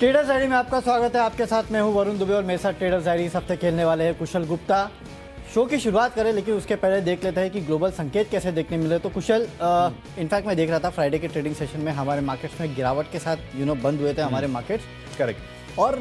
Traders diary में आपका स्वागत है। आपके साथ मैं हूं वरुण दुबे और मेरे साथ ट्रेडर्स डायरी इस हफ्ते खेलने वाले हैं कुशल गुप्ता। शो की शुरुआत करें लेकिन उसके पहले देख लेते हैं कि ग्लोबल संकेत कैसे देखने मिले। तो कुशल, इनफैक्ट मैं देख रहा था फ्राइडे के ट्रेडिंग सेशन में हमारे मार्केट्स में गिरावट के साथ बंद हुए थे हमारे मार्केट्स। करेक्ट। और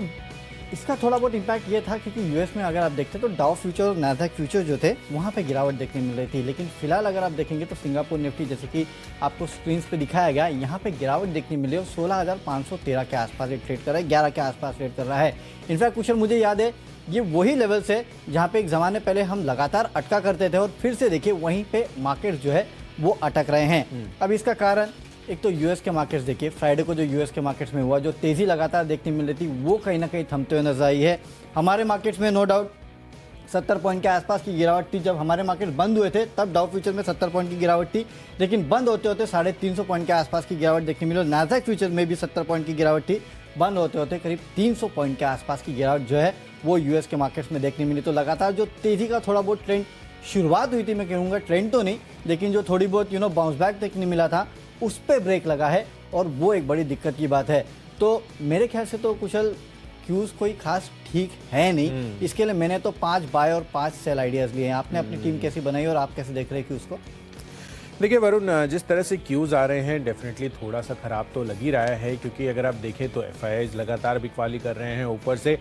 इसका थोड़ा बहुत इम्पैक्ट ये था क्योंकि यूएस में अगर आप देखते तो डाउ फ्यूचर और नैस्डैक फ्यूचर जो थे वहाँ पे गिरावट देखने मिल रही थी। लेकिन फिलहाल अगर आप देखेंगे तो सिंगापुर निफ्टी, जैसे कि आपको स्क्रीन पे दिखाया गया, यहाँ पे गिरावट देखने मिली और 16,513 के आसपास ये ट्रेड कर रहा है, 11 के आसपास ट्रेड कर रहा है। इनफैक्ट कुशल, मुझे याद है ये वही लेवल्स है जहाँ पे एक ज़माने पहले हम लगातार अटका करते थे और फिर से देखिए वहीं पे मार्केट जो है वो अटक रहे हैं। अब इसका कारण एक तो यूएस के मार्केट्स देखिए, फ्राइडे को जो यूएस के मार्केट्स में हुआ, जो तेज़ी लगातार देखने मिल रही थी वो कहीं ना कहीं थमते हुए नजर आई है। हमारे मार्केट्स में नो डाउट 70 पॉइंट के आसपास की गिरावट थी। जब हमारे मार्केट बंद हुए थे तब डाउ फ्यूचर में 70 पॉइंट की गिरावट थी, लेकिन बंद होते होते 350 पॉइंट के आसपास की गिरावट देखने मिली। नैस्डैक फ्यूचर में भी 70 पॉइंट की गिरावट थी, बंद होते होते करीब 300 पॉइंट के आसपास की गिरावट जो है वो यूएस के मार्केट्स में देखने मिली। तो लगातार जो तेज़ी का थोड़ा बहुत ट्रेंड शुरुआत हुई थी, मैं कहूँगा ट्रेंड तो नहीं, लेकिन जो थोड़ी बहुत बाउंस बैक देखने मिला था उस पर ब्रेक लगा है और वो एक बड़ी दिक्कत की बात है। तो मेरे ख्याल से तो कुशल क्यूज कोई खास ठीक है नहीं। इसके लिए मैंने तो 5 बाय और 5 सेल आइडियाज लिए हैं। आपने अपनी टीम कैसी बनाई और आप कैसे देख रहे हैं क्यूज को? देखिए वरुण, जिस तरह से क्यूज आ रहे हैं डेफिनेटली थोड़ा सा खराब तो लग ही रहा है, क्योंकि अगर आप देखें तो एफआईआईज लगातार बिकवाली कर रहे हैं। ऊपर से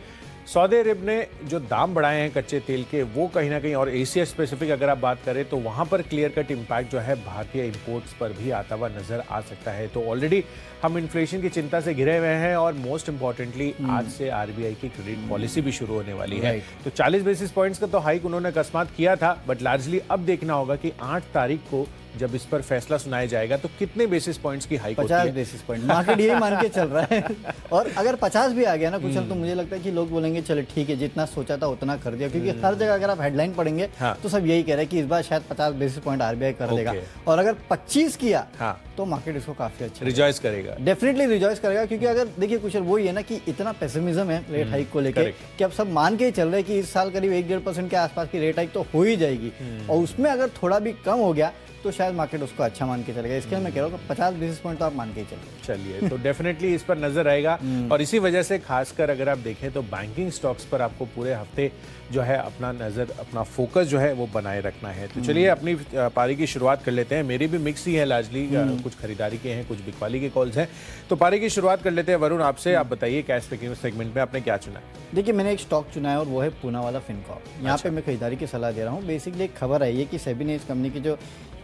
सऊदी अरब ने जो दाम बढ़ाए हैं कच्चे तेल के वो कहीं ना कहीं, और एशिया स्पेसिफिक अगर आप बात करें तो वहाँ पर क्लियर कट इम्पैक्ट जो है भारतीय इंपोर्ट्स पर भी आता हुआ नजर आ सकता है। तो ऑलरेडी हम इन्फ्लेशन की चिंता से घिरे हुए हैं और मोस्ट इंपॉर्टेंटली आज से आरबीआई की क्रेडिट पॉलिसी भी शुरू होने वाली है। तो 40 बेसिस पॉइंट्स का तो हाइक उन्होंने अकस्मात किया था, बट लार्जली अब देखना होगा कि 8 तारीख को जब इस पर फैसला सुनाया जाएगा तो कितने बेसिस पॉइंट्स की हाइक होती है। 50 बेसिस पॉइंट मार्केट यही मान के चल रहा है। और अगर 50 भी आ गया ना कुशल, तो मुझे लगता है कि लोग बोलेंगे चलो ठीक है, जितना सोचा था उतना कर दिया, क्योंकि हर जगह अगर आप हेडलाइन पढ़ेंगे तो सब यही कह रहे हैं कि इस बार शायद 50 बेसिस पॉइंट आरबीआई कर देगा। और अगर 25 किया तो मार्केट इसको काफी अच्छा रिजॉइस करेगा, डेफिनेटली रिजॉइस करेगा। क्योंकि अगर देखिए कुशल, वही है ना कि इतना पेसिमिज्म है रेट हाइक को लेकर कि अब सब मान के ही चल रहे हैं कि इस साल करीब 1-1.5% के आसपास की रेट हाइक तो हो ही जाएगी, और उसमें अगर थोड़ा भी कम हो गया तो शायद मार्केट उसको अच्छा मान के चलेगा। इसके लिए मैं कह रहा हूँ 50 बेसिस पॉइंट तो आप मान के ही चलिए। तो डेफिनेटली इस पर नजर आएगा, और इसी वजह से खासकर अगर आप देखें तो बैंकिंग स्टॉक्स पर आपको पूरे हफ्ते जो है अपना नजर, अपना फोकस जो है वो बनाए रखना है। तो चलिए अपनी पारी की शुरुआत कर लेते हैं। मेरी भी मिक्स ही है लार्जली, कुछ खरीदारी के हैं, कुछ बिकवाली के कॉल्स हैं। तो पारी की शुरुआत कर लेते हैं वरुण आपसे। आप बताइए कैश पिकिंग सेगमेंट में आपने क्या चुना है? देखिए, मैंने एक स्टॉक चुना है और वो है पूना वाला फिनकॉर्प। यहाँ पे मैं खरीदारी की सलाह दे रहा हूँ। बेसिकली एक खबर आई है कि सेबी ने इस कंपनी की जो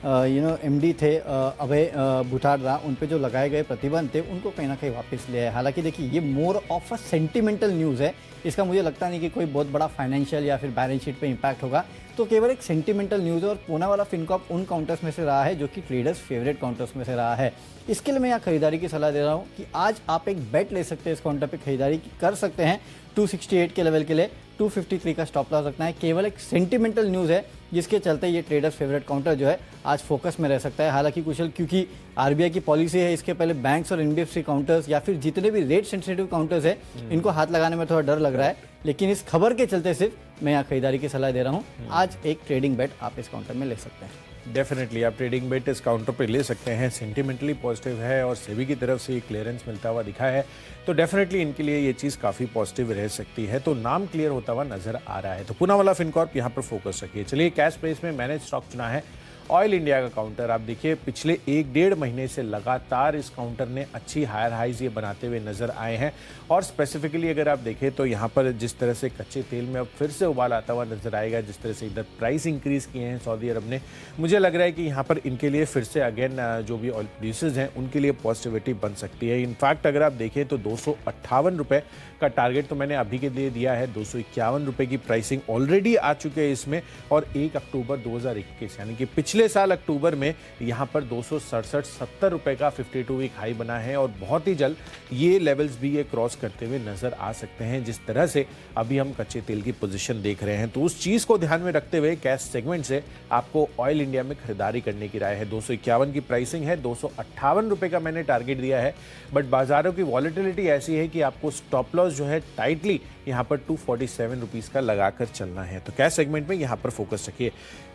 एमडी थे अभय बुटाडरा, उन पे जो लगाए गए प्रतिबंध थे उनको कहीं ना कहीं वापस लिया है। हालांकि देखिए ये मोर ऑफ अ सेंटिमेंटल न्यूज़ है, इसका मुझे लगता नहीं कि कोई बहुत बड़ा फाइनेंशियल या फिर बैलेंस शीट पे इम्पैक्ट होगा, तो केवल एक सेंटिमेंटल न्यूज़ है। और पूना वाला फिनकॉर्प उन काउंटर्स में से रहा है जो कि ट्रेडर्स फेवरेट काउंटर्स में से रहा है। इसके लिए मैं यहाँ खरीदारी की सलाह दे रहा हूँ कि आज आप एक बेट ले सकते हैं, इस काउंटर पे खरीदारी कर सकते हैं 268 के लेवल के लिए। 253 का स्टॉप लॉस रखना है। केवल एक सेंटिमेंटल न्यूज़ है जिसके चलते ये ट्रेडर्स फेवरेट काउंटर जो है आज फोकस में रह सकता है। हालांकि कुशल, क्योंकि आरबीआई की पॉलिसी है, इसके पहले बैंक्स और एनबीएफसी काउंटर्स या फिर जितने भी रेट सेंसिटिव काउंटर्स है इनको हाथ लगाने में थोड़ा डर लग रहा है, लेकिन इस खबर के चलते सिर्फ मैं यहाँ खरीदारी की सलाह दे रहा हूँ। आज एक ट्रेडिंग बेट आप इस काउंटर में ले सकते हैं। डेफिनेटली आप ट्रेडिंग बेट इस काउंटर पे ले सकते हैं। सेंटिमेंटली पॉजिटिव है और सेबी की तरफ से ये क्लियरेंस मिलता हुआ दिखा है, तो डेफिनेटली इनके लिए ये चीज़ काफ़ी पॉजिटिव रह सकती है। तो नाम क्लियर होता हुआ नजर आ रहा है। तो पूना वाला फिनकॉर्प यहाँ पर फोकस रखिए। चलिए कैश प्राइस में मैंने स्टॉक चुना है ऑयल इंडिया का काउंटर। आप देखिए पिछले 1-1.5 महीने से लगातार इस काउंटर ने अच्छी हायर हाइज ये बनाते हुए नजर आए हैं। और स्पेसिफिकली अगर आप देखें तो यहाँ पर जिस तरह से कच्चे तेल में अब फिर से उबाल आता हुआ नजर आएगा, जिस तरह से इधर प्राइस इंक्रीज किए हैं सऊदी अरब ने, मुझे लग रहा है कि यहाँ पर इनके लिए फिर से अगेन जो भी ऑयल प्रोड्यूसर्स हैं उनके लिए पॉजिटिविटी बन सकती है। इनफैक्ट अगर आप देखें तो 258 रुपये का टारगेट तो मैंने अभी के लिए दिया है। 251 रुपये की प्राइसिंग ऑलरेडी आ चुके हैं इसमें, और 1 अक्टूबर 2021 यानी कि पिछले साल अक्टूबर में यहाँ पर 267-70 रुपये का 52 वीक हाई बना है, और बहुत ही जल्द ये लेवल्स भी ये क्रॉस करते हुए नजर आ सकते हैं। जिस तरह से अभी हम कच्चे तेल की पोजीशन देख रहे हैं, तो उस चीज़ को ध्यान में रखते हुए कैश सेगमेंट से आपको ऑयल इंडिया में खरीदारी करने की राय है। 251 की प्राइसिंग है, 258 रुपये का मैंने टारगेट दिया है, बट बाजारों की वॉलेटिलिटी ऐसी है कि आपको स्टॉप लॉस जो है टाइटली यहाँ पर 247 रुपीज़ का लगाकर चलना है। तो कैश सेगमेंट में यहाँ पर फोकस रखिए।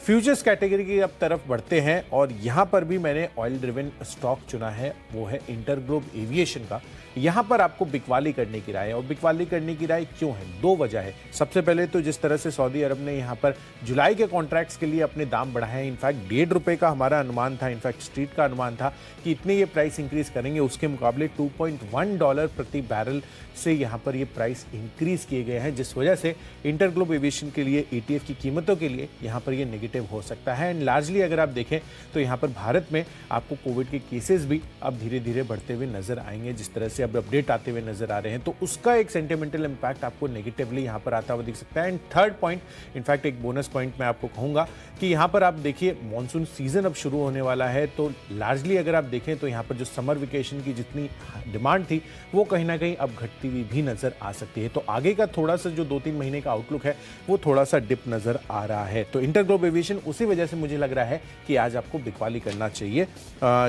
फ्यूचर्स कैटेगरी की अब तरफ बढ़ते हैं, और यहाँ पर भी मैंने ऑयल ड्रिवन स्टॉक चुना है, वो है इंटरग्लोब एविएशन का। यहाँ पर आपको बिकवाली करने की राय है। और बिकवाली करने की राय क्यों है? दो वजह है। सबसे पहले तो जिस तरह से सऊदी अरब ने यहाँ पर जुलाई के कॉन्ट्रैक्ट्स के लिए अपने दाम बढ़ाए हैं, इनफैक्ट ₹1.5 का हमारा अनुमान था, इनफैक्ट स्ट्रीट का अनुमान था कि इतने ये प्राइस इंक्रीज करेंगे, उसके मुकाबले $2.1 प्रति बैरल से यहाँ पर ये प्राइस इंक्रीज किए गए हैं, जिस वजह से इंटरग्लोब एविएशन के लिए ETF की कीमतों के लिए यहाँ पर ये नेगेटिव हो सकता है। एंड लार्जली अगर आप देखें तो यहाँ पर भारत में आपको कोविड के केसेस भी अब धीरे धीरे बढ़ते हुए नजर आएंगे, जिस तरह से अब अपडेट आते हुए नजर आ रहे हैं, तो उसका एक सेंटिमेंटल इंपैक्ट आपको नेगेटिवली यहाँ पर आता हुआ दिख सकता है। एंड थर्ड पॉइंट, इनफैक्ट एक बोनस पॉइंट मैं आपको कहूंगा कि यहाँ पर आप देखिए मॉनसून सीजन अब शुरू होने वाला है, तो लार्जली अगर आप देखें तो यहाँ पर जो समर वेकेशन की जितनी डिमांड थी वो कहीं ना कहीं अब घटती हुई भी नजर आ सकती है। तो आगे का थोड़ा सा जो 2-3 महीने का आउटलुक है वो थोड़ा सा डिप नजर आ रहा है। तो इंटरग्लोब एविएशन उसी वजह से मुझे लग रहा है कि आज आपको बिकवाली करना चाहिए।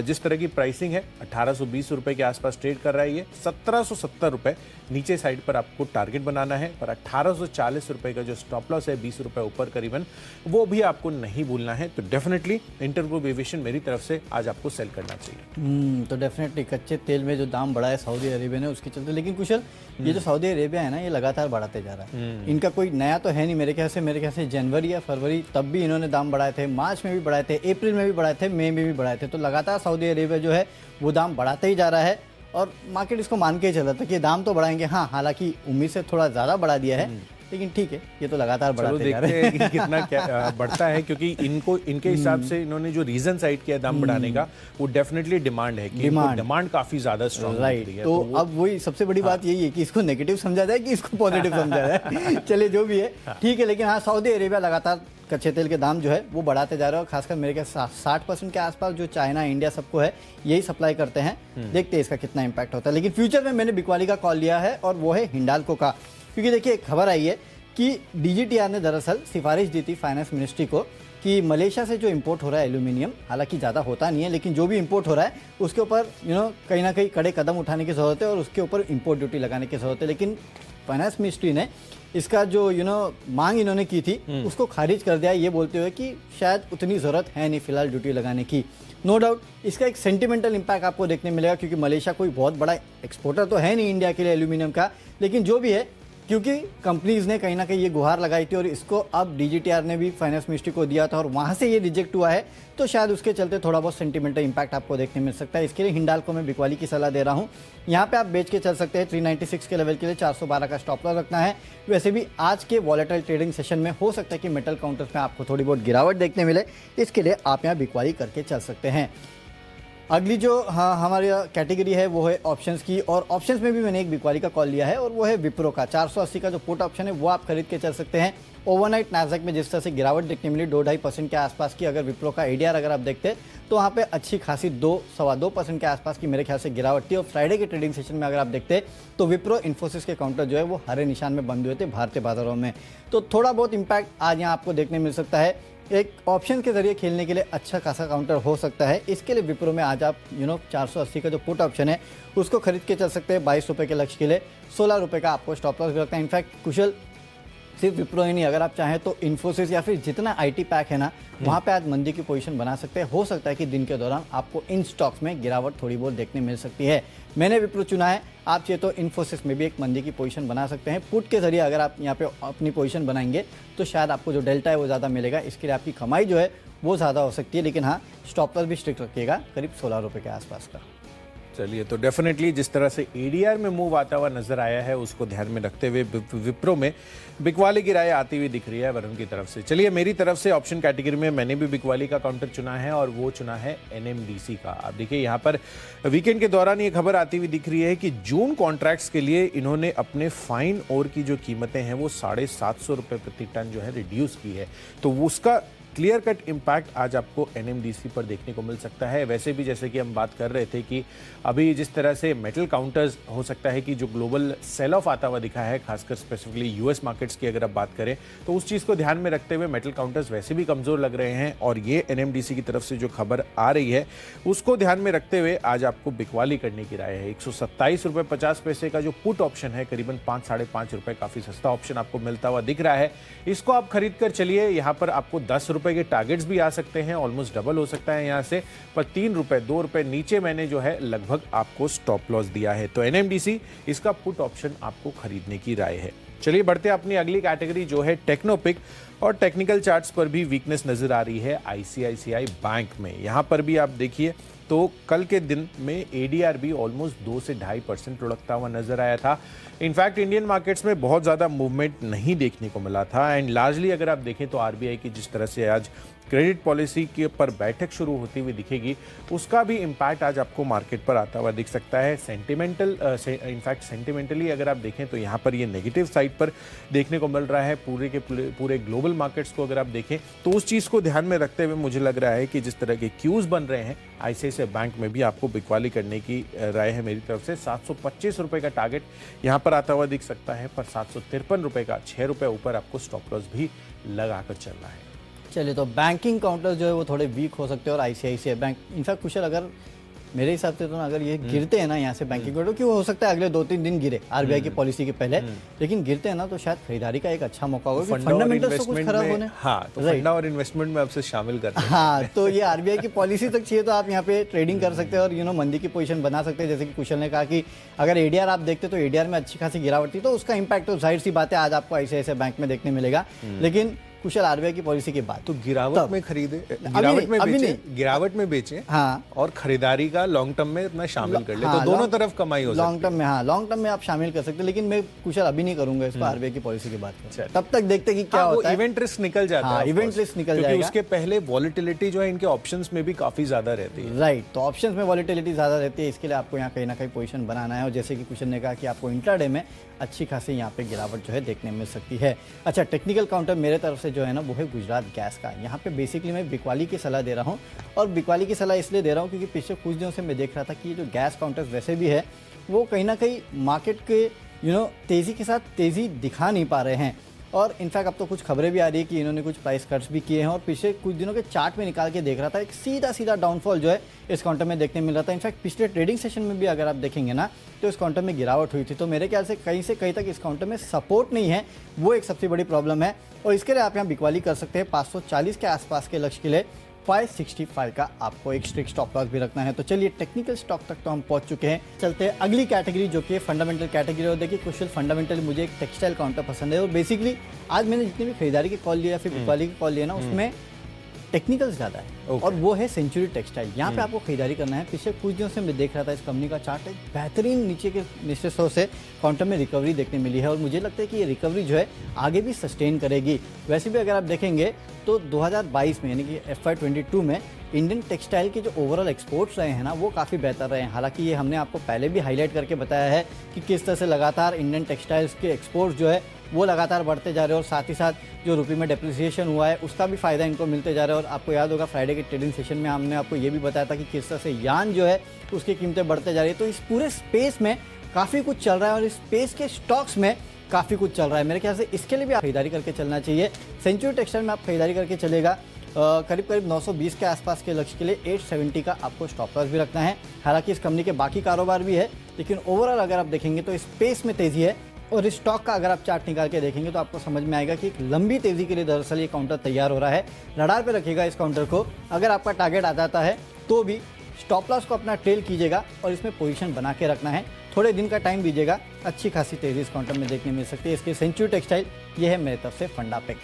जिस तरह की प्राइसिंग है 1820 रुपए के आसपास ट्रेड कर रहा है, ये 1770 रुपए नीचे साइड पर आपको टारगेट बनाना है, पर 1840 रुपए का जो स्टॉप लॉस है 20 रुपए ऊपर करीबन, वो भी आपको नहीं भूलना है। तो डेफिनेटली इंटरग्लोब एविएशन मेरी तरफ से आज आपको सेल करना चाहिए। तो डेफिनेटली कच्चे तेल में जो दाम बढ़ा है सऊदी अरेबिया ने उसके चलते, लेकिन कुशल ये जो सऊदी अरेबिया है ना, ये लगातार बढ़ाते जा रहा है। इनका कोई नया तो है नहीं मेरे ख्याल से जनवरी या फरवरी तब भी इन्होंने दाम बढ़ाए थे, मार्च में भी बढ़ाए थे, अप्रैल में भी बढ़ाए थे, मई में भी बढ़ाए थे। तो लगातार सऊदी अरेबिया जो है वो दाम बढ़ाते ही जा रहा है और मार्केट इसको मान के चल रहा था कि दाम तो बढ़ाएंगे। हाँ, हालांकि उम्मीद से थोड़ा ज़्यादा बढ़ा दिया है, लेकिन ठीक है, ये तो लगातार बढ़ाते जा रहे हैं। देखते हैं कि कितना क्या बढ़ता है, क्योंकि इनके हिसाब से इन्होंने जो रीजन साइड किया दाम बढ़ाने का वो डेफिनेटली डिमांड है कि डिमांड काफी ज्यादा स्ट्रांग है। तो अब वही सबसे बड़ी बात यही है कि इसको नेगेटिव समझा जाए कि इसको पॉजिटिव समझा जाए। चलिए जो भी है ठीक है, लेकिन हाँ, सऊदी अरेबिया लगातार कच्चे तेल के दाम जो है वो बढ़ाते जा रहे हैं और खासकर मेरे के 60% के आसपास जो चाइना इंडिया सबको है यही सप्लाई करते हैं। देखते हैं इसका कितना इंपैक्ट होता है। लेकिन फ्यूचर में मैंने बिकवाली का कॉल लिया है और वो है हिंडाल्को का, क्योंकि देखिए एक खबर आई है कि DGTR ने दरअसल सिफारिश दी थी फाइनेंस मिनिस्ट्री को कि मलेशिया से जो इंपोर्ट हो रहा है एल्यूमिनियम, हालांकि ज़्यादा होता नहीं है, लेकिन जो भी इंपोर्ट हो रहा है उसके ऊपर कहीं ना कहीं कड़े कदम उठाने की ज़रूरत है और उसके ऊपर इंपोर्ट ड्यूटी लगाने की ज़रूरत है। लेकिन फाइनेंस मिनिस्ट्री ने इसका जो मांग इन्होंने की थी उसको खारिज कर दिया, ये बोलते हुए कि शायद उतनी ज़रूरत है नहीं फिलहाल ड्यूटी लगाने की। नो डाउट इसका एक सेंटिमेंटल इंपैक्ट आपको देखने मिलेगा, क्योंकि मलेशिया कोई बहुत बड़ा एक्सपोर्टर तो है नहीं इंडिया के लिए एल्यूमिनियम का, लेकिन जो भी है क्योंकि कंपनीज ने कहीं ना कहीं ये गुहार लगाई थी और इसको अब DGTR ने भी फाइनेंस मिनिस्ट्री को दिया था और वहां से ये रिजेक्ट हुआ है, तो शायद उसके चलते थोड़ा बहुत सेंटिमेंटल इंपैक्ट आपको देखने मिल सकता है। इसके लिए हिंडाल्को में बिकवाली की सलाह दे रहा हूं। यहाँ पे आप बेच के चल सकते हैं 396 के लेवल के लिए, 412 का स्टॉप लॉस रखना है। वैसे भी आज के वॉलेटाइल ट्रेडिंग सेशन में हो सकता है कि मेटल काउंटर्स में आपको थोड़ी बहुत गिरावट देखने मिले, इसके लिए आप यहाँ बिकवाली करके चल सकते हैं। अगली जो हमारी कैटेगरी है वो है ऑप्शंस की, और ऑप्शंस में भी मैंने एक बिकवाली का कॉल लिया है और वो है विप्रो का। 480 का जो पुट ऑप्शन है वो आप खरीद के चल सकते हैं। ओवरनाइट नाज़ेक में जिस तरह से गिरावट देखने मिली 2-2.5% के आसपास की, अगर विप्रो का ADR अगर आप देखते तो वहाँ पे अच्छी खासी 2-2.25% के आसपास की मेरे ख्याल से गिरावट थी। और फ्राइडे के ट्रेडिंग सेशन में अगर आप देखते तो विप्रो इन्फोसिस के काउंटर जो है वो हरे निशान में बंद हुए थे भारतीय बाजारों में। तो थोड़ा बहुत इंपैक्ट आज यहाँ आपको देखने मिल सकता है। एक ऑप्शन के जरिए खेलने के लिए अच्छा खासा काउंटर हो सकता है। इसके लिए विप्रो में आज आप 480 का जो पुट ऑप्शन है उसको खरीद के चल सकते हैं 22 रुपये के लक्ष्य के लिए। 16 रुपये का आपको स्टॉप लॉस भी रखता है। इनफैक्ट कुशल सिर्फ विप्रो ही नहीं, अगर आप चाहें तो इन्फोसिस या फिर जितना IT पैक है ना, वहाँ पे आज मंदी की पोजीशन बना सकते हैं। हो सकता है कि दिन के दौरान आपको इन स्टॉक्स में गिरावट थोड़ी बहुत देखने मिल सकती है। मैंने विप्रो चुना है, आप चाहिए तो इन्फोसिस में भी एक मंदी की पोजीशन बना सकते हैं। पुट के जरिए अगर आप यहाँ पे अपनी पोजीशन बनाएंगे तो शायद आपको जो डेल्टा है वो ज़्यादा मिलेगा, इसके लिए आपकी कमाई जो है वो ज़्यादा हो सकती है। लेकिन हाँ, स्टॉप लॉस भी स्ट्रिक्ट रखिएगा करीब 16 रुपये के आसपास का। चलिए, तो डेफिनेटली जिस तरह से ADR में मूव आता हुआ नजर आया है उसको ध्यान में रखते हुए विप्रो में बिकवाली की राय आती हुई दिख रही है वरुण की तरफ से। चलिए, मेरी तरफ से ऑप्शन कैटेगरी में मैंने भी बिकवाली का काउंटर चुना है और वो चुना है NMDC का। आप देखिए यहाँ पर वीकेंड के दौरान ये खबर आती हुई दिख रही है कि जून कॉन्ट्रैक्ट्स के लिए इन्होंने अपने फाइन ओर की जो कीमतें हैं वो 750 रुपये प्रति टन जो है रिड्यूस की है। तो उसका क्लियर कट इम्पैक्ट आज आपको NMDC पर देखने को मिल सकता है। वैसे भी जैसे कि हम बात कर रहे थे कि अभी जिस तरह से मेटल काउंटर्स हो सकता है कि जो ग्लोबल सेल ऑफ आता हुआ दिखा है, खासकर स्पेसिफिकली US मार्केट्स की अगर आप बात करें तो उस चीज़ को ध्यान में रखते हुए मेटल काउंटर्स वैसे भी कमज़ोर लग रहे हैं और ये NMDC की तरफ से जो खबर आ रही है उसको ध्यान में रखते हुए आज आपको बिकवाली करने की राय है। 127 रुपये 50 पैसे का जो पुट ऑप्शन है करीबन 5-5.5 रुपये, काफ़ी सस्ता ऑप्शन आपको मिलता हुआ दिख रहा है। इसको आप खरीद कर चलिए। यहाँ पर आपको 10 रुपए के टारगेट्स भी आ सकते हैं, ऑलमोस्ट डबल हो सकता है यहाँ से, पर 3 रुपए 2 रुपए नीचे मैंने जो है लगभग आपको स्टॉप लॉस दिया है। तो एनएमडीसी इसका पुट ऑप्शन आपको खरीदने की राय है। चलिए बढ़ते हैं अपनी अगली कैटेगरी जो है टेक्नोपिक, और टेक्निकल चार्ट्स पर भी वीकनेस नजर आ रही है आईसीआईसीआई बैंक में। यहां पर भी आप देखिए तो कल के दिन में एडीआर भी ऑलमोस्ट 2 से 2.5% लुढ़कता हुआ नजर आया था। इनफैक्ट इंडियन मार्केट्स में बहुत ज़्यादा मूवमेंट नहीं देखने को मिला था, एंड लार्जली अगर आप देखें तो आरबीआई की जिस तरह से आज क्रेडिट पॉलिसी के पर बैठक शुरू होती हुई दिखेगी, उसका भी इम्पैक्ट आज आपको मार्केट पर आता हुआ दिख सकता है। इनफैक्ट सेंटिमेंटली अगर आप देखें तो यहाँ पर ये नेगेटिव साइड पर देखने को मिल रहा है पूरे ग्लोबल मार्केट्स को अगर आप देखें तो उस चीज़ को ध्यान में रखते हुए मुझे लग रहा है कि जिस तरह के क्यूज बन रहे हैं आईसीआईसीआई बैंक में भी आपको बिकवाली करने की राय है मेरी तरफ से। 725 रुपये का टारगेट यहाँ पर आता हुआ दिख सकता है, पर 753 रुपये का 6 रुपये ऊपर आपको स्टॉप लॉस भी लगाकर चलना है। चलिए, तो बैंकिंग काउंटर जो है वो थोड़े वीक हो सकते हैं और आईसीआईसीआई बैंक इनफैक्ट कुशल अगर मेरे हिसाब से तो ना अगर ये गिरते हैं ना यहाँ से बैंकिंग काउंटर, क्यों हो सकता है अगले 2-3 दिन गिरे आरबीआई की पॉलिसी के पहले, लेकिन गिरते हैं ना तो शायद खरीदारी का एक अच्छा मौका होगा। फंडामेंटल्स तो कुछ खराब होने, हाँ, तो फंडा और इन्वेस्टमेंट में आपसे शामिल करते हैं। हाँ, तो ये आरबीआई की पॉलिसी तक चाहिए तो आप यहाँ पे ट्रेडिंग कर सकते हैं और मंदी की पोजीशन बना सकते हैं। जैसे कि कुशल ने कहा कि अगर एडीआर आप देखते तो एडीआर में अच्छी खासी गिरावट थी, तो उसका इंपैक्ट तो जाहिर सी बात है आज आपको आईसीआईसीआई बैंक में देखने मिलेगा। लेकिन कुशल आरबीआई की पॉलिसी के बाद तो गिरावट में खरीदे, गिरावट में बेचे, हाँ, और खरीदारी का लॉन्ग टर्म में अपना शामिल कर ले, तो दोनों तरफ कमाई हो सकती है। लॉन्ग टर्म में, हाँ, लॉन्ग टर्म में आप शामिल कर सकते हैं, लेकिन मैं कुशल अभी नहीं करूंगा इसको आरबीआई की पॉलिसी के बाद। तब तक देखते कि क्या होता है। इवेंट रिस्क निकल जाता है, इवेंट रिस्क निकल जाएगा, उसके पहले वॉलेटिलिटी जो है इनके ऑप्शंस में भी काफी ज्यादा रहती है। राइट, तो ऑप्शंस में वॉलेटिलिटी ज्यादा रहती है, इसके लिए आपको यहाँ कहीं ना कहीं पोजीशन बनाना है। और जैसे कि कुशल ने कहा कि आपको इंट्राडे में अच्छी खासी यहाँ पे गिरावट जो है देखने मिल सकती है। अच्छा, टेक्निकल काउंटर मेरे तरफ से जो है ना वो है गुजरात गैस का। यहाँ पे बेसिकली मैं बिकवाली की सलाह दे रहा हूँ, और बिकवाली की सलाह इसलिए दे रहा हूँ क्योंकि पिछले कुछ दिनों से मैं देख रहा था कि ये जो गैस काउंटर्स वैसे भी है वो कहीं ना कहीं मार्केट के तेज़ी के साथ तेज़ी दिखा नहीं पा रहे हैं। और इनफैक्ट अब तो कुछ खबरें भी आ रही है कि इन्होंने कुछ प्राइस कट्स भी किए हैं, और पिछले कुछ दिनों के चार्ट में निकाल के देख रहा था एक सीधा डाउनफॉल जो है इस काउंटर में देखने मिल रहा था। इनफैक्ट पिछले ट्रेडिंग सेशन में भी अगर आप देखेंगे ना तो इस काउंटर में गिरावट हुई थी, तो मेरे ख्याल से कहीं तक इस काउंटर में सपोर्ट नहीं है, वो एक सबसे बड़ी प्रॉब्लम है। और इसके लिए आप यहाँ बिकवाली कर सकते हैं 540 के आसपास के लक्ष्य के लिए 565 का आपको एक स्ट्रिक्ट स्टॉप लॉस भी रखना है। तो चलिए, टेक्निकल स्टॉक तक तो हम पहुंच चुके हैं, चलते हैं अगली कैटेगरी जो कि फंडामेंटल कैटेगरी। और देखिए कुशल, फंडामेंटली मुझे एक टेक्सटाइल काउंटर पसंद है, और बेसिकली आज मैंने जितनी भी खरीदारी के कॉल लिया या फिर बिकवाली के कॉल लिया ना उसमें टेक्निकल्स ज़्यादा है, और वो है सेंचुरी टेक्सटाइल। यहाँ पे आपको खरीदारी करना है। पिछले कुछ दिनों से मैं देख रहा था इस कंपनी का चार्ट, एक बेहतरीन नीचे के निचले स्तर से काउंटर में रिकवरी देखने मिली है, और मुझे लगता है कि ये रिकवरी जो है आगे भी सस्टेन करेगी। वैसे भी अगर आप देखेंगे तो 2022 में यानी कि FY22 में इंडियन टेक्सटाइल के जो ओवरऑल एक्सपोर्ट्स रहे हैं ना वो काफ़ी बेहतर रहे हैं। हालांकि ये हमने आपको पहले भी हाईलाइट करके बताया है कि किस तरह से लगातार इंडियन टेक्सटाइल्स के एक्सपोर्ट्स जो है वो लगातार बढ़ते जा रहे हैं, और साथ ही साथ जो रुपये में डेप्रिसिएशन हुआ है उसका भी फ़ायदा इनको मिलते जा रहा है। और आपको याद होगा फ्राइडे के ट्रेडिंग सेशन में हमने आपको ये भी बताया था कि किस तरह से यान जो है उसकी कीमतें बढ़ते जा रही है। तो इस पूरे स्पेस में काफ़ी कुछ चल रहा है, और इस स्पेस के स्टॉक्स में काफ़ी कुछ चल रहा है। मेरे ख्याल से इसके लिए भी आप खरीदारी करके चलना चाहिए। सेंचुरी टेक्सटाइल में आप खरीदारी करके चलेगा करीब 920 के आसपास के लक्ष्य के लिए 870 का आपको स्टॉप लॉस भी रखना है। हालांकि इस कंपनी के बाकी कारोबार भी है, लेकिन ओवरऑल अगर आप देखेंगे तो स्पेस में तेज़ी है, और इस स्टॉक का अगर आप चार्ट निकाल के देखेंगे तो आपको समझ में आएगा कि एक लंबी तेज़ी के लिए दरअसल ये काउंटर तैयार हो रहा है। रडार पे रखिएगा इस काउंटर को, अगर आपका टारगेट आ जाता है तो भी स्टॉप लॉस को अपना ट्रेल कीजिएगा और इसमें पोजीशन बना के रखना है। थोड़े दिन का टाइम दीजिएगा, अच्छी खासी तेज़ी इस काउंटर में देखने मिल सकती है। इसके सेंचुरी टेक्सटाइल ये है मेरी तरफ से फंडा पिक।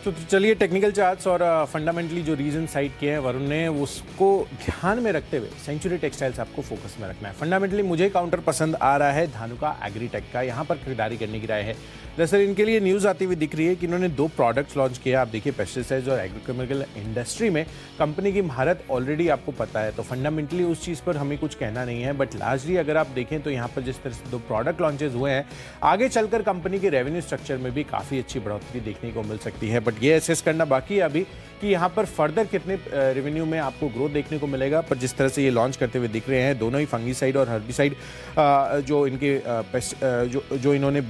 तो चलिए, टेक्निकल चार्ट्स और फंडामेंटली जो रीजन साइड किए हैं वरुण ने, उसको ध्यान में रखते हुए सेंचुरी टेक्सटाइल्स आपको फोकस में रखना है। फंडामेंटली मुझे काउंटर पसंद आ रहा है धानुका एग्रीटेक का, यहाँ पर खरीदारी करने की राय है। दरअसल इनके लिए न्यूज़ आती हुई दिख रही है कि इन्होंने 2 प्रोडक्ट्स लॉन्च किया। आप देखिए, पेस्टिसाइड्स और एग्रोकेमिकल इंडस्ट्री में कंपनी की महारत ऑलरेडी आपको पता है, तो फंडामेंटली उस चीज़ पर हमें कुछ कहना नहीं है। बट लार्जली अगर आप देखें तो यहाँ पर जिस तरह से 2 प्रोडक्ट लॉन्चेज हुए हैं, आगे चलकर कंपनी के रेवेन्यू स्ट्रक्चर में भी काफ़ी अच्छी बढ़ोतरी देखने को मिल सकती है। बट ये एसेस करना बाकी है अभी कि यहाँ पर फर्दर कितने रेवेन्यू में आपको ग्रोथ देखने को मिलेगा। पर जिस तरह से ये लॉन्च करते हुए दिख रहे हैं, दोनों ही फंगीसाइड और हर्बिसाइड जो इनके जो इन्होंने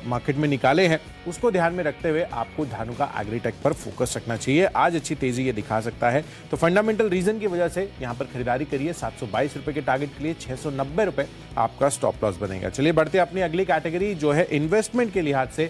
मार्केट में निकाले हैं, उसको ध्यान में रखते हुए आपको धानुका एग्रीटेक पर फोकस रखना चाहिए। आज अच्छी तेजी ये दिखा सकता है, तो फंडामेंटल रीजन की वजह से यहाँ पर खरीदारी करिए। 722 रुपये के टारगेट के लिए 690 रुपये आपका स्टॉप लॉस बनेगा। चलिए बढ़ते हैं अपनी अगली कैटेगरी जो है इन्वेस्टमेंट के लिहाज से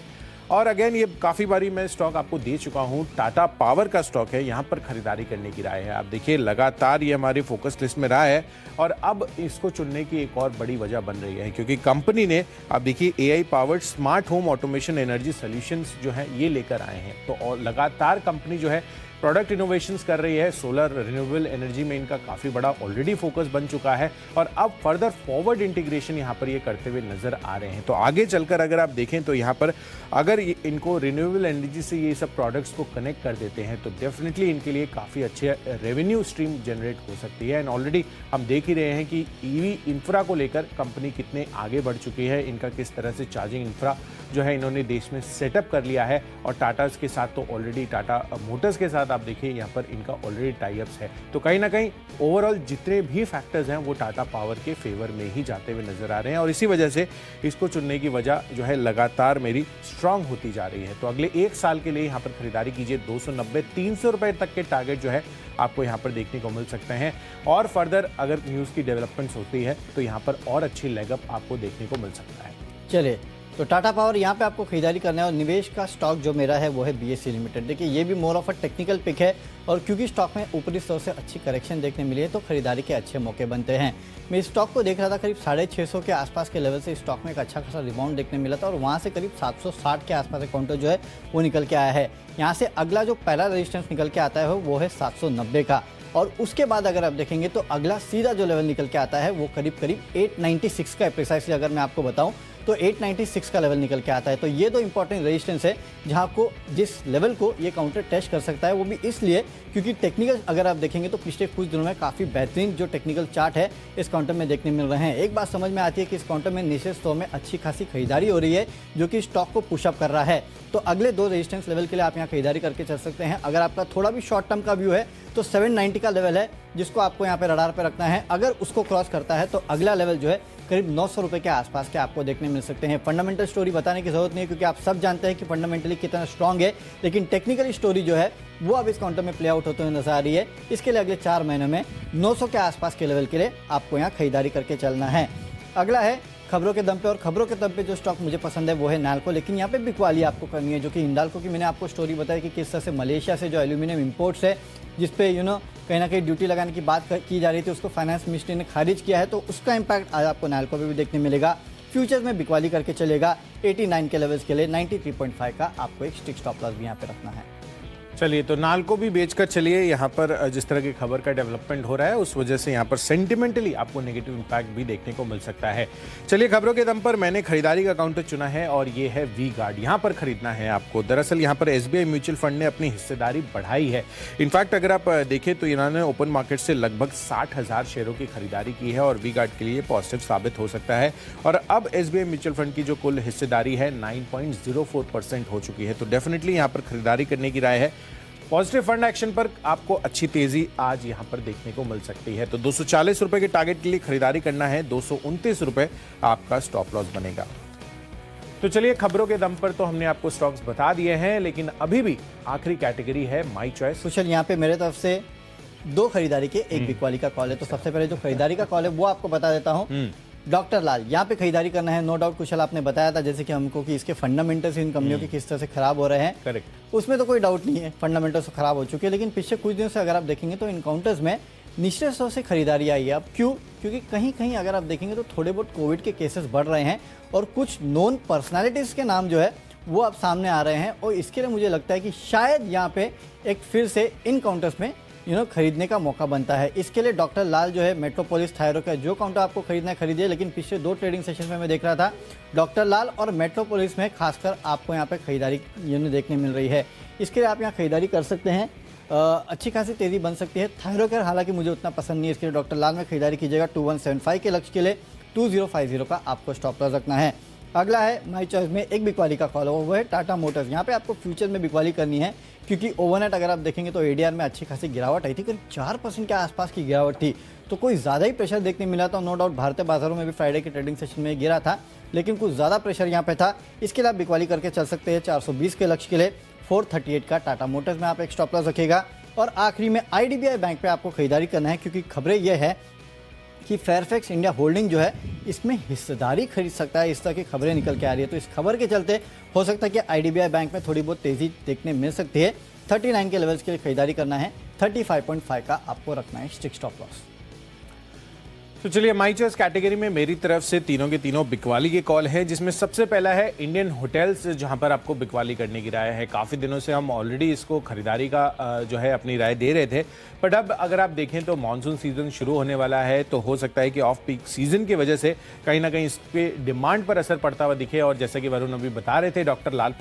और अगेन ये काफ़ी बारी मैं स्टॉक आपको दे चुका हूँ, टाटा पावर का स्टॉक है, यहाँ पर खरीदारी करने की राय है। आप देखिए लगातार ये हमारी फोकस लिस्ट में रहा है और अब इसको चुनने की एक और बड़ी वजह बन रही है क्योंकि कंपनी ने आप देखिए AI powered smart home automation energy solutions जो है ये लेकर आए हैं। तो और लगातार कंपनी जो है प्रोडक्ट इनोवेशंस कर रही है। सोलर रिन्यूएबल एनर्जी में इनका काफ़ी बड़ा ऑलरेडी फोकस बन चुका है और अब फर्दर फॉरवर्ड इंटीग्रेशन यहाँ पर ये करते हुए नजर आ रहे हैं। तो आगे चलकर अगर आप देखें तो यहाँ पर अगर इनको रिन्यूएबल एनर्जी से ये सब प्रोडक्ट्स को कनेक्ट कर देते हैं तो डेफिनेटली इनके लिए काफ़ी अच्छे रेवेन्यू स्ट्रीम जनरेट हो सकती है। एंड ऑलरेडी हम देख ही रहे हैं कि ईवी इंफ्रा को लेकर कंपनी कितने आगे बढ़ चुकी है, इनका किस तरह से चार्जिंग इंफ्रा जो है इन्होंने देश में सेटअप कर लिया है और टाटा के साथ तो ऑलरेडी टाटा मोटर्स के साथ आप देखिए यहाँ पर इनका ऑलरेडी टाई अप्स है। तो कहीं ना कहीं ओवरऑल जितने भी फैक्टर्स हैं वो टाटा पावर के फेवर में ही जाते हुए नजर आ रहे हैं और इसी वजह से इसको चुनने की वजह जो है लगातार मेरी स्ट्रांग होती जा रही है। तो अगले एक साल के लिए यहाँ पर खरीदारी कीजिए। 290-300 रुपए तक के टारगेट जो है आपको यहाँ पर देखने को मिल सकते हैं और फर्दर अगर न्यूज़ की डेवलपमेंट्स होती है तो यहाँ पर और अच्छी लेगअप आपको देखने को मिल सकता है। चलिए, तो टाटा पावर यहाँ पे आपको खरीदारी करना है और निवेश का स्टॉक जो मेरा है वो है BSE लिमिटेड। देखिए ये भी more of a technical pick है और क्योंकि स्टॉक में ऊपरी स्तर से अच्छी करेक्शन देखने मिली है तो खरीदारी के अच्छे मौके बनते हैं। मैं इस स्टॉक को देख रहा था, करीब 650 के आसपास के लेवल से स्टॉक में एक अच्छा खासा रिबाउंड देखने मिला था और वहाँ से करीब 760 के आसपास काउंटर जो है वो निकल के आया है। यहाँ से अगला जो पहला रेजिस्टेंस निकल के आता है वो है 790 का और उसके बाद अगर आप देखेंगे तो अगला सीधा जो लेवल निकल के आता है वो करीब 896 का है। प्रिसाइसली अगर मैं आपको बताऊं तो 896 का लेवल निकल के आता है। तो ये दो इंपॉर्टेंट रेजिस्टेंस है जहां को जिस लेवल को ये काउंटर टेस्ट कर सकता है, वो भी इसलिए क्योंकि टेक्निकल अगर आप देखेंगे तो पिछले कुछ दिनों में काफ़ी बेहतरीन जो टेक्निकल चार्ट है इस काउंटर में देखने मिल रहे हैं। एक बात समझ में आती है कि इस काउंटर में नीचे स्टोर में अच्छी खासी खरीदारी हो रही है जो कि स्टॉक को पुशअप कर रहा है। तो अगले दो रेजिस्टेंस लेवल के लिए आप यहाँ खरीदारी करके चल सकते हैं। अगर आपका थोड़ा भी शॉर्ट टर्म का व्यू है तो 790 का लेवल है जिसको आपको यहाँ पे रडार पे रखना है। अगर उसको क्रॉस करता है तो अगला लेवल जो है करीब 900 रुपए के आसपास के आपको देखने मिल सकते हैं। फंडामेंटल स्टोरी बताने की जरूरत नहीं है क्योंकि आप सब जानते हैं कि फंडामेंटली कितना स्ट्रांग है, लेकिन टेक्निकल स्टोरी जो है वो अब इस काउंटर में प्ले आउट होते हुए नजर आ रही है। इसके लिए अगले 4 महीनों में 900 के आसपास के लेवल के लिए आपको यहाँ खरीदारी करके चलना है। अगला है खबरों के दम पे और खबरों के दम पे जो स्टॉक मुझे पसंद है वो है नाल्को, लेकिन यहाँ पे बिकवाली आपको करनी है जो कि हिंडाल्को की मैंने आपको स्टोरी बताई कि किस तरह से मलेशिया से जो एल्यूमिनियम इंपोर्ट्स है जिस पे कहीं ना कहीं ड्यूटी लगाने की बात की जा रही थी उसको फाइनेंस मिनिस्ट्री ने खारिज किया है, तो उसका इंपैक्ट आज आपको नाल्को पे भी देखने मिलेगा। फ्यूचर्स में बिकवाली करके चलेगा 89 के लेवल्स के लिए 93.5 का आपको एक स्टिक स्टॉप लॉस भी यहाँ पे रखना है। चलिए, तो नाल्को भी बेचकर चलिए। यहाँ पर जिस तरह की खबर का डेवलपमेंट हो रहा है उस वजह से यहाँ पर सेंटिमेंटली आपको नेगेटिव इंपैक्ट भी देखने को मिल सकता है। चलिए, खबरों के दम पर मैंने खरीदारी का काउंटर चुना है और ये है वी गार्ड। यहाँ पर खरीदना है आपको। दरअसल यहाँ पर SBI म्यूचुअल फंड ने अपनी हिस्सेदारी बढ़ाई है। इनफैक्ट अगर आप देखें तो इन्होंने ओपन मार्केट से लगभग 60,000 शेयरों की खरीदारी की है और वी गार्ड के लिए पॉजिटिव साबित हो सकता है। और अब SBI म्यूचुअल फंड की जो कुल हिस्सेदारी है 9.04% हो चुकी है। तो डेफिनेटली यहाँ पर खरीदारी करने की राय है। पॉजिटिव फंड एक्शन पर आपको अच्छी तेजी आज यहां पर देखने को मिल सकती है। तो 240 रुपए के टारगेट के लिए खरीदारी करना है। 229 रुपए आपका स्टॉप लॉस बनेगा। तो चलिए, खबरों के दम पर तो हमने आपको स्टॉक्स बता दिए हैं, लेकिन अभी भी आखिरी कैटेगरी है माई चॉइस। कुशल, यहाँ पे मेरे तरफ से 2 खरीदारी के एक बिकवाली का कॉल है। तो सबसे पहले जो खरीदारी का कॉल है वो आपको बता देता हूँ। डॉक्टर लाल, यहाँ पे खरीदारी करना है। नो डाउट कुशल आपने बताया था जैसे कि हमको कि इसके फंडामेंटल्स इन कंपनियों के किस तरह से खराब हो रहे हैं। करेक्ट, उसमें तो कोई डाउट नहीं है, फंडामेंटल्स तो खराब हो चुके हैं, लेकिन पिछले कुछ दिनों से अगर आप देखेंगे तो इन काउंटर्स में निचले स्तर से खरीदारी आई है। अब क्यों? क्योंकि कहीं कहीं अगर आप देखेंगे तो थोड़े बहुत कोविड के केसेस बढ़ रहे हैं और कुछ नॉन पर्सनैलिटीज़ के नाम जो है वो अब सामने आ रहे हैं और इसके लिए मुझे लगता है कि शायद यहाँ पे एक फिर से इन काउंटर्स में खरीदने का मौका बनता है। इसके लिए डॉक्टर लाल जो है मेट्रोपोलिस थायरो का जो काउंटर आपको खरीदना है खरीदिए, लेकिन पिछले 2 ट्रेडिंग सेशन में मैं देख रहा था डॉक्टर लाल और मेट्रोपोलिस में खासकर आपको यहाँ पे खरीदारी देखने मिल रही है। इसके लिए आप यहाँ खरीदारी कर सकते हैं। अच्छी खासी तेजी बन सकती है। थायरो केयर हालांकि मुझे उतना पसंद नहीं है, इसके लिए डॉक्टर लाल में खरीदारी कीजिएगा। 2175 के लक्ष्य के लिए 2050 का आपको स्टॉप लॉस रखना है। अगला है माई चॉइस में एक बिकवाली का कॉल, वो है टाटा मोटर्स। यहाँ पे आपको फ्यूचर में बिकवाली करनी है क्योंकि ओवरनाइट अगर आप देखेंगे तो ADR में अच्छी खासी गिरावट आई थी, करीब 4% के आसपास की गिरावट थी। तो कोई ज़्यादा ही प्रेशर देखने मिला था। नो डाउट भारतीय बाजारों में भी फ्राइडे के ट्रेडिंग सेशन में गिरा था, लेकिन कुछ ज़्यादा प्रेशर यहाँ पे था। इसके लिए आप बिकवाली करके चल सकते हैं। 420 के लक्ष्य के लिए 438 का टाटा मोटर्स में आप एक स्टॉप लॉस रखेगा। और आखिरी में IDBI बैंक पे आपको खरीदारी करना है क्योंकि खबरें यह है कि फेयरफैक्स इंडिया होल्डिंग जो है इसमें हिस्सेदारी खरीद सकता है। इस तरह की खबरें निकल के आ रही है, तो इस खबर के चलते हो सकता है कि IDBI बैंक में थोड़ी बहुत तेजी देखने मिल सकती है। 39 के लेवल्स के लिए खरीदारी करना है, 35.5 का आपको रखना है स्ट्रिक्ट स्टॉप लॉस। तो चलिए माई चॉइस कैटेगरी में मेरी तरफ से तीनों के तीनों बिकवाली के कॉल है, जिसमें सबसे पहला है इंडियन होटल्स, जहां पर आपको बिकवाली करने की राय है। काफ़ी दिनों से हम ऑलरेडी इसको खरीदारी का जो है अपनी राय दे रहे थे, बट अब अगर आप देखें तो मानसून सीजन शुरू होने वाला है, तो हो सकता है कि ऑफ पीक सीजन की वजह से कहीं ना कहीं इस पे डिमांड पर असर पड़ता हुआ दिखे। और जैसा कि वरुण अभी बता रहे थे डॉक्टर लाल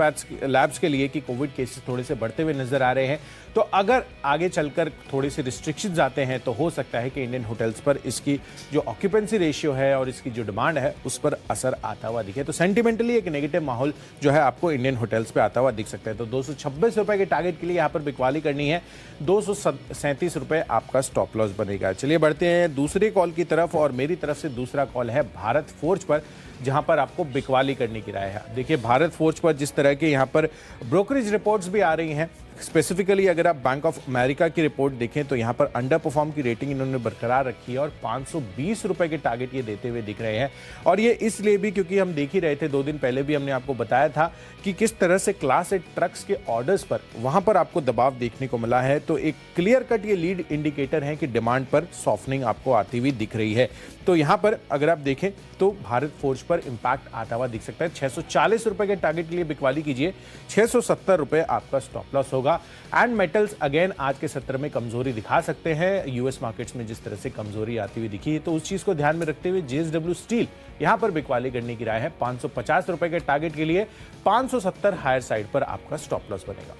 लैब्स के लिए कि कोविड केसेस थोड़े से बढ़ते हुए नजर आ रहे हैं, तो अगर आगे चलकर थोड़े से रिस्ट्रिक्शंस आते हैं तो हो सकता है कि इंडियन होटल्स पर इसकी जो ऑक्यूपेंसी रेशियो है और इसकी जो डिमांड है उस पर असर आता हुआ दिखे। तो सेंटिमेंटली एक नेगेटिव माहौल जो है आपको इंडियन होटल्स पे आता हुआ दिख सकता है। तो 226 रुपए के टारगेट के लिए यहाँ पर बिकवाली करनी है, 237 रुपए आपका स्टॉप लॉस बनेगा। चलिए बढ़ते हैं दूसरे कॉल की तरफ, और मेरी तरफ से दूसरा कॉल है भारत फोर्ज पर, जहां पर आपको बिकवाली करने की राय है। देखिए भारत फोर्ज पर जिस तरह के यहाँ पर ब्रोकरेज रिपोर्ट्स भी आ रही हैं, स्पेसिफिकली अगर आप बैंक ऑफ अमेरिका की रिपोर्ट देखें तो यहाँ पर अंडर परफॉर्म की रेटिंग इन्होंने बरकरार रखी है और 520 रुपए के टारगेट ये देते हुए दिख रहे हैं। और ये इसलिए भी क्योंकि हम देख ही रहे थे 2 दिन पहले भी हमने आपको बताया था कि किस तरह से क्लास 8 ट्रक्स के ऑर्डर्स पर वहां पर आपको दबाव देखने को मिला है। तो एक क्लियर कट ये लीड इंडिकेटर है कि डिमांड पर सॉफ्टनिंग आपको आती हुई दिख रही है। तो यहाँ पर अगर आप देखें तो भारत फोर्ज पर इंपैक्ट आता हुआ दिख सकता है। 640 रुपए के टारगेट के लिए बिकवाली कीजिए, 670 रुपए आपका स्टॉप लॉस होगा। एंड मेटल्स अगेन आज के सत्र में कमजोरी दिखा सकते हैं। यूएस मार्केट्स में जिस तरह से कमजोरी आती हुई दिखी, तो उस चीज को ध्यान में रखते हुए JSW स्टील यहां पर बिकवाली करने की राय है। 550 रुपए के टारगेट के लिए 570 हायर साइड पर आपका स्टॉप लॉस बनेगा।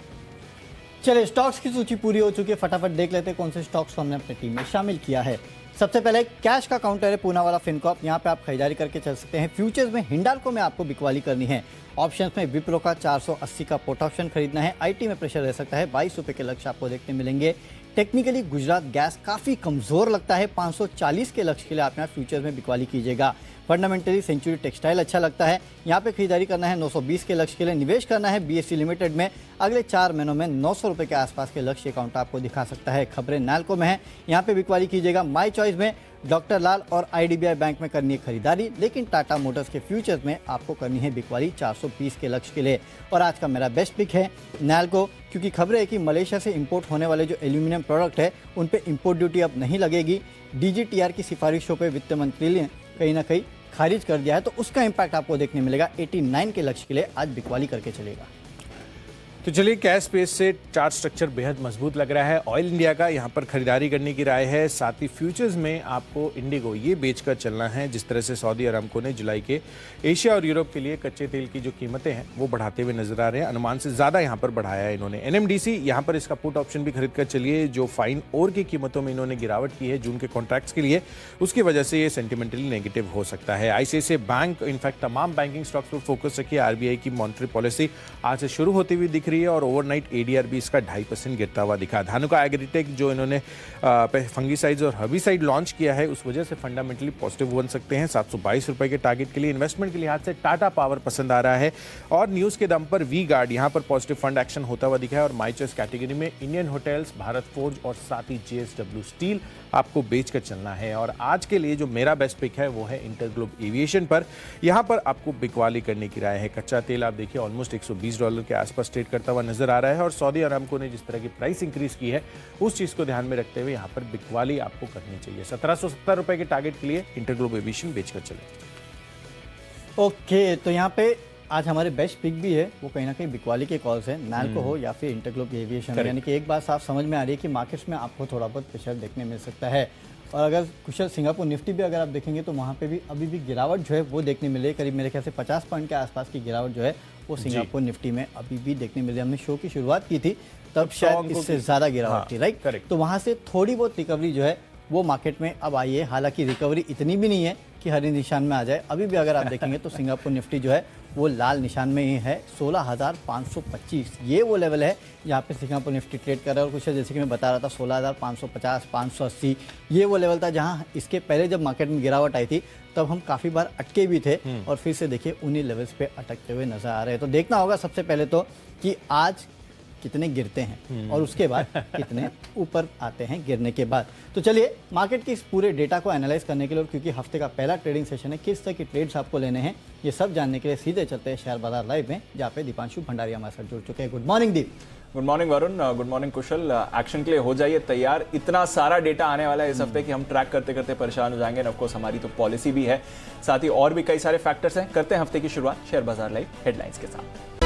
चलिए स्टॉक्स की सूची पूरी हो चुकी है, फटाफट देख लेते हैं कौन से स्टॉक्स को हमने अपनी टीम में शामिल किया है। सबसे पहले कैश का काउंटर है पूनावाला फिनकॉर्प, यहाँ पे आप खरीदारी करके चल सकते हैं। फ्यूचर्स में हिंडाल्को में आपको बिकवाली करनी है। ऑप्शंस में विप्रो का 480 का पुट ऑप्शन खरीदना है। आईटी में प्रेशर रह सकता है, 22 रुपए के लक्ष्य आपको देखने मिलेंगे। टेक्निकली गुजरात गैस काफ़ी कमज़ोर लगता है, 540 के लक्ष्य के लिए आप यहाँ फ्यूचर्स में बिकवाली कीजिएगा। फंडामेंटली सेंचुरी टेक्सटाइल अच्छा लगता है, यहाँ पे खरीदारी करना है। 920 के लक्ष्य के लिए निवेश करना है। BSE लिमिटेड में अगले 4 महीनों में 900 रुपये के आसपास के लक्ष्य अकाउंट आपको दिखा सकता है। खबरें नाल्को में है, यहाँ पे बिकवाली कीजिएगा। माई चॉइस में डॉक्टर लाल और IDBI बैंक में करनी है खरीदारी, लेकिन टाटा मोटर्स के फ्यूचर्स में आपको करनी है बिकवाली 420 के लक्ष्य के लिए। और आज का मेरा बेस्ट पिक है नाल्को, क्योंकि खबर है कि मलेशिया से इंपोर्ट होने वाले जो एल्यूमिनियम प्रोडक्ट है उन पे इंपोर्ट ड्यूटी अब नहीं लगेगी। DGTR की सिफारिशों पे वित्त मंत्री ने कहीं ना कहीं खारिज कर दिया है, तो उसका इंपैक्ट आपको देखने मिलेगा। 89 के लक्ष्य के लिए आज बिकवाली करके चलेगा। तो चलिए कैश स्पेस से चार्ट स्ट्रक्चर बेहद मजबूत लग रहा है। ऑयल इंडिया का यहाँ पर खरीदारी करने की राय है। साथ ही फ्यूचर्स में आपको इंडिगो ये बेचकर चलना है। जिस तरह से सऊदी अरामको ने जुलाई के एशिया और यूरोप के लिए कच्चे तेल की जो कीमतें हैं वो बढ़ाते हुए नजर आ रहे हैं, अनुमान से ज़्यादा यहाँ पर बढ़ाया है इन्होंने। NMDC यहाँ पर इसका पुट ऑप्शन भी खरीद कर चलिए। जो फाइन ओर की कीमतों में इन्होंने गिरावट की है जून के कॉन्ट्रैक्ट्स के लिए, उसकी वजह से ये सेंटिमेंटली नेगेटिव हो सकता है। ICICI बैंक इनफैक्ट तमाम बैंकिंग स्टॉक्स पर फोकस रखिए। RBI की मॉनिटरी पॉलिसी आज से शुरू होती हुई दिख रही है और ओवरनाइट ADR भी इसका 2.5% गिरता हुआ दिखा। धानुका एग्रीटेक जो इन्होंने फंगीसाइड्स और हर्बिसाइड लॉन्च किया है उस वजह से फंडामेंटली पॉजिटिव बन सकते हैं। 722 रुपए के टारगेट के लिए इन्वेस्टमेंट के लिहाज से टाटा पावर पसंद आ रहा है। और न्यूज के दम पर वी गार्ड यहाँ पर पॉजिटिव फंड एक्शन होता हुआ दिखा है। और माई चॉइस कैटेगरी में इंडियन होटल्स, भारत फोर्ज और साथ ही JSW स्टील आपको बेचकर चलना है। और आज के लिए जो मेरा बेस्ट पिक है वो है इंटरग्लोब एविएशन पर। यहाँ पर आपको बिकवाली करने की राय है। कच्चा तेल आप देखिए ऑलमोस्ट $120 के आसपास ट्रेड करता हुआ नजर आ रहा है। और सऊदी अरामको ने जिस तरह की प्राइस इंक्रीज की है उस चीज को ध्यान में रखते हुए यहाँ पर बिकवाली आपको करनी चाहिए। 1770 रुपए के टारगेट के लिए इंटरग्लोब एविएशन बेचकर चले। ओके, तो यहाँ पे आज हमारे बेस्ट पिक भी है, वो कहीं ना कहीं बिकवाली के कॉल्स है, नाल्को हो या फिर इंटरग्लोब एविएशन। यानी कि एक बात साफ समझ में आ रही है कि मार्केट्स में आपको थोड़ा बहुत प्रेशर देखने मिल सकता है। और अगर कुशल सिंगापुर निफ्टी भी अगर आप देखेंगे तो वहाँ पे भी अभी भी गिरावट जो है वो देखने मिले। करीब मेरे ख्याल से 50 पॉइंट के आसपास की गिरावट जो है वो सिंगापुर निफ्टी में अभी भी देखने मिल रही है। हमने शो की शुरुआत की थी तब शायद इससे ज़्यादा गिरावट थी, राइट? तो वहाँ से थोड़ी बहुत रिकवरी जो है वो मार्केट में अब आई है। हालांकि रिकवरी इतनी भी नहीं है कि हरे निशान में आ जाए। अभी भी अगर आप देखेंगे तो सिंगापुर निफ्टी जो है वो लाल निशान में ही है। 16,525 ये वो लेवल है जहाँ पे सिंगापुर निफ्टी ट्रेड कर रहा है। और कुछ जैसे कि मैं बता रहा था 16,550, 580 ये वो लेवल था जहाँ इसके पहले जब मार्केट में गिरावट आई थी तब हम काफ़ी बार अटके भी थे और फिर से देखिए उन्हीं लेवल्स पे अटकते हुए नजर आ रहे हैं। तो देखना होगा सबसे पहले तो कि आज कितने गिरते हैं और उसके बाद कितने ऊपर आते हैं गिरने के बाद। तो चलिए मार्केट के इस पूरे डेटा को एनालाइज करने के लिए, और क्योंकि हफ्ते का पहला ट्रेडिंग सेशन है, किस तरह के ट्रेड्स आपको लेने हैं ये सब जानने के लिए सीधे चलते हैं शेयर बाजार लाइव में, जहाँ पे दीपांशु भंडारी हमारे साथ जुड़ चुके हैं। Good morning Deep. Good morning Varun, good morning Kushal. Action के लिए हो जाइए तैयार। इतना सारा डेटा आने वाला है इस हफ्ते कि हम ट्रैक करते करते परेशान हो जाएंगे। ऑफ कोर्स हमारी तो पॉलिसी भी है, साथ ही और भी कई सारे फैक्टर्स हैं। करते हैं हफ्ते की शुरुआत शेयर बाजार लाइव हेडलाइंस के साथ।